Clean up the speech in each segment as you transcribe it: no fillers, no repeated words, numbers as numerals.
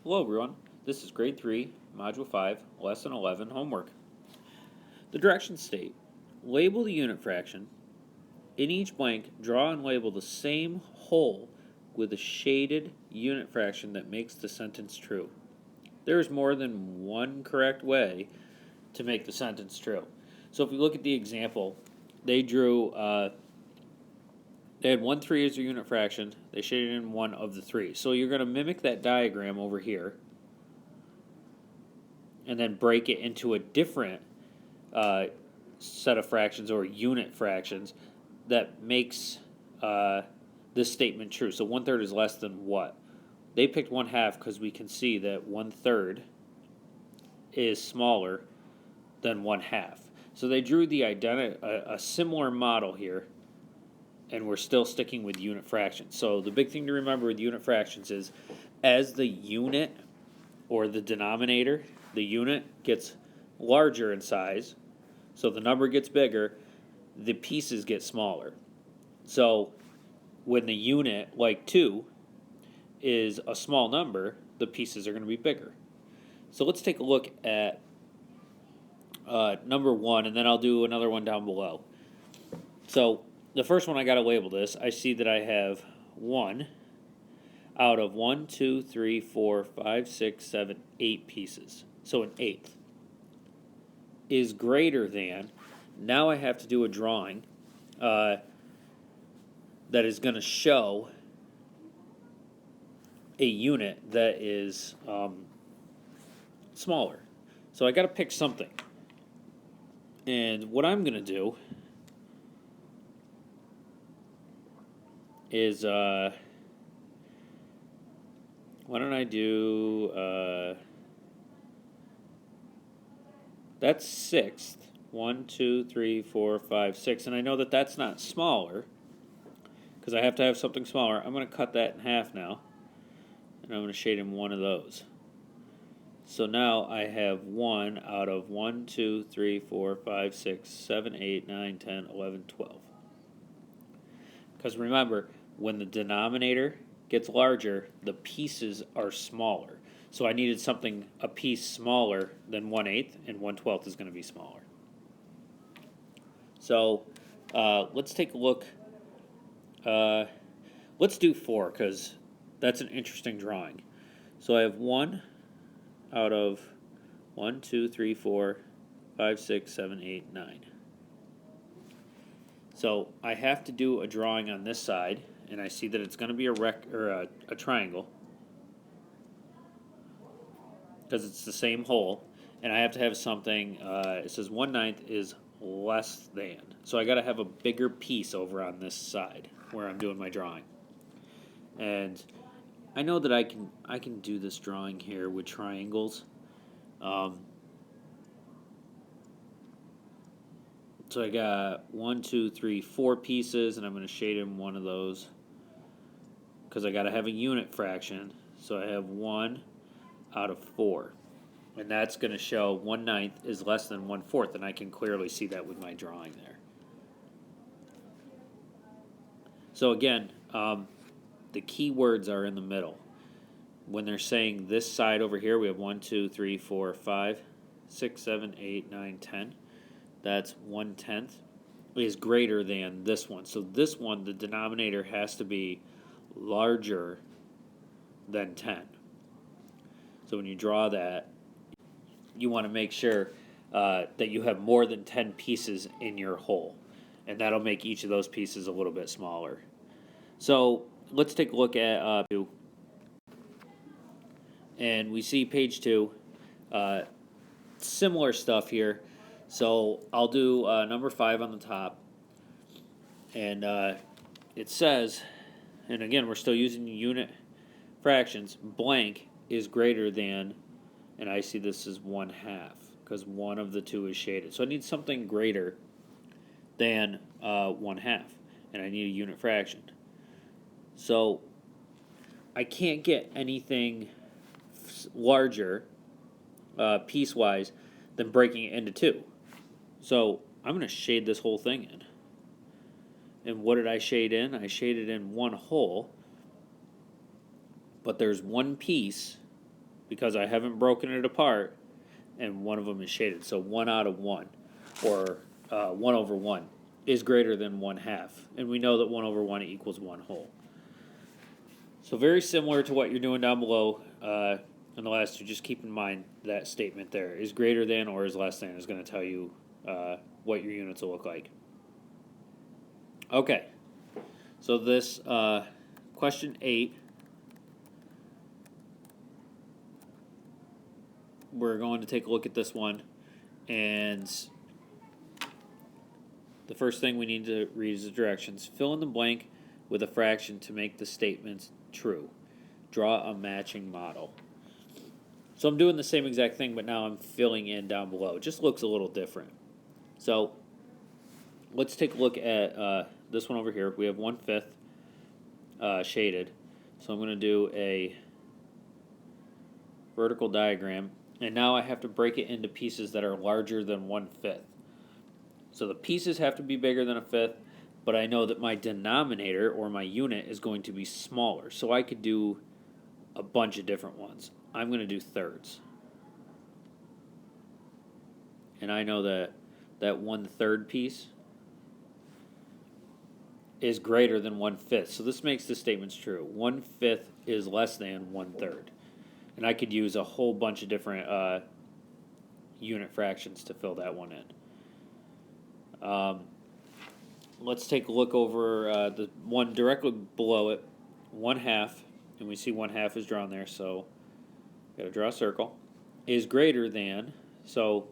Hello everyone, this is grade 3, module 5, lesson 11 homework. The directions state, label the unit fraction. In each blank, draw and label the same whole with a shaded unit fraction that makes the sentence true. There is more than one correct way to make the sentence true. So if we look at the example, they drew, they had 1/3 as their unit fraction, they shaded in one of the three. So you're going to mimic that diagram over here and then break it into a different set of fractions or unit fractions that makes this statement true. So 1/3 is less than what? They picked 1/2 because we can see that 1/3 is smaller than 1/2. So they drew the a similar model here, and we're still sticking with unit fractions. So the big thing to remember with unit fractions is as the unit or the denominator, the unit gets larger in size, so the number gets bigger, the pieces get smaller. So when the unit, like 2, is a small number, the pieces are going to be bigger. So let's take a look at number 1, and then I'll do another one down below. So the first one, I got to label this. I see that I have 1 out of 1, 2, 3, 4, 5, 6, 7, 8 pieces. So an eighth is greater than, now I have to do a drawing that is going to show a unit that is smaller. So I got to pick something. And what I'm going to do is, why don't I do, that's sixth. 1, 2, 3, 4, 5, 6. And I know that that's not smaller because I have to have something smaller. I'm going to cut that in half now. And I'm going to shade in one of those. So now I have 1 out of 1, 2, 3, 4, 5, 6, 7, 8, 9, 10, 11, 12. Because remember, when the denominator gets larger, the pieces are smaller. So I needed something a piece smaller than 1/8, and 1/12 is going to be smaller. So let's take a look. Let's do 4 because that's an interesting drawing. So I have 1 out of 1, 2, 3, 4, 5, 6, 7, 8, 9. So I have to do a drawing on this side, and I see that it's going to be a triangle because it's the same hole, and I have to have something. It says 1/9 is less than, so I got to have a bigger piece over on this side where I'm doing my drawing. And I know that I can do this drawing here with triangles. So I got 1, 2, 3, 4 pieces, and I'm going to shade in one of those because I got to have a unit fraction. So I have 1 out of 4, and that's going to show 1/9 is less than 1/4, and I can clearly see that with my drawing there. So again, the key words are in the middle. When they're saying this side over here, we have 1, 2, 3, 4, 5, 6, 7, 8, 9, 10. That's 1/10 is greater than this one. So this one, the denominator has to be larger than 10. So when you draw that, you want to make sure that you have more than 10 pieces in your whole. And that'll make each of those pieces a little bit smaller. So let's take a look at 2. And we see page 2. Similar stuff here. So I'll do number 5 on the top. And it says, and again, we're still using unit fractions, blank is greater than, and I see this as 1/2 because one of the two is shaded. So I need something greater than 1/2, and I need a unit fraction. So I can't get anything larger piecewise than breaking it into 2. So I'm going to shade this whole thing in. And what did I shade in? I shaded in one whole, but there's one piece because I haven't broken it apart, and one of them is shaded. So 1 out of 1, or 1 over 1, is greater than 1/2. And we know that 1 over 1 equals 1 whole. So very similar to what you're doing down below in the last two. Just keep in mind that statement there. Is greater than or is less than is going to tell you what your units will look like. Okay, so this question 8, we're going to take a look at this one, and the first thing we need to read is the directions. Fill in the blank with a fraction to make the statements true. Draw a matching model. So I'm doing the same exact thing, but now I'm filling in down below. It just looks a little different. So let's take a look at this one over here. We have 1/5 shaded. So I'm going to do a vertical diagram. And now I have to break it into pieces that are larger than 1/5. So the pieces have to be bigger than 1/5, but I know that my denominator, or my unit, is going to be smaller. So I could do a bunch of different ones. I'm going to do thirds. And I know that that 1/3 piece is greater than 1/5. So this makes the statements true. 1/5 is less than 1/3. And I could use a whole bunch of different unit fractions to fill that one in. Let's take a look over the one directly below it, 1/2, and we see 1/2 is drawn there, so got to draw a circle, is greater than, so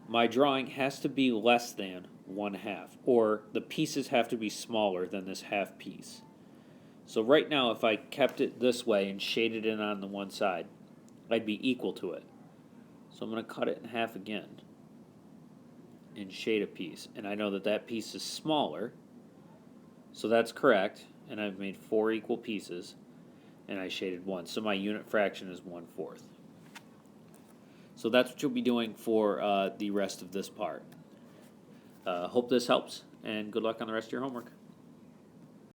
my drawing has to be less than 1/2, or the pieces have to be smaller than this half piece. So right now, if I kept it this way and shaded it on the one side, I'd be equal to it. So I'm going to cut it in half again and shade a piece. And I know that that piece is smaller, so that's correct. And I've made 4 equal pieces, and I shaded 1. So my unit fraction is 1/4. So that's what you'll be doing for the rest of this part. Hope this helps, and good luck on the rest of your homework.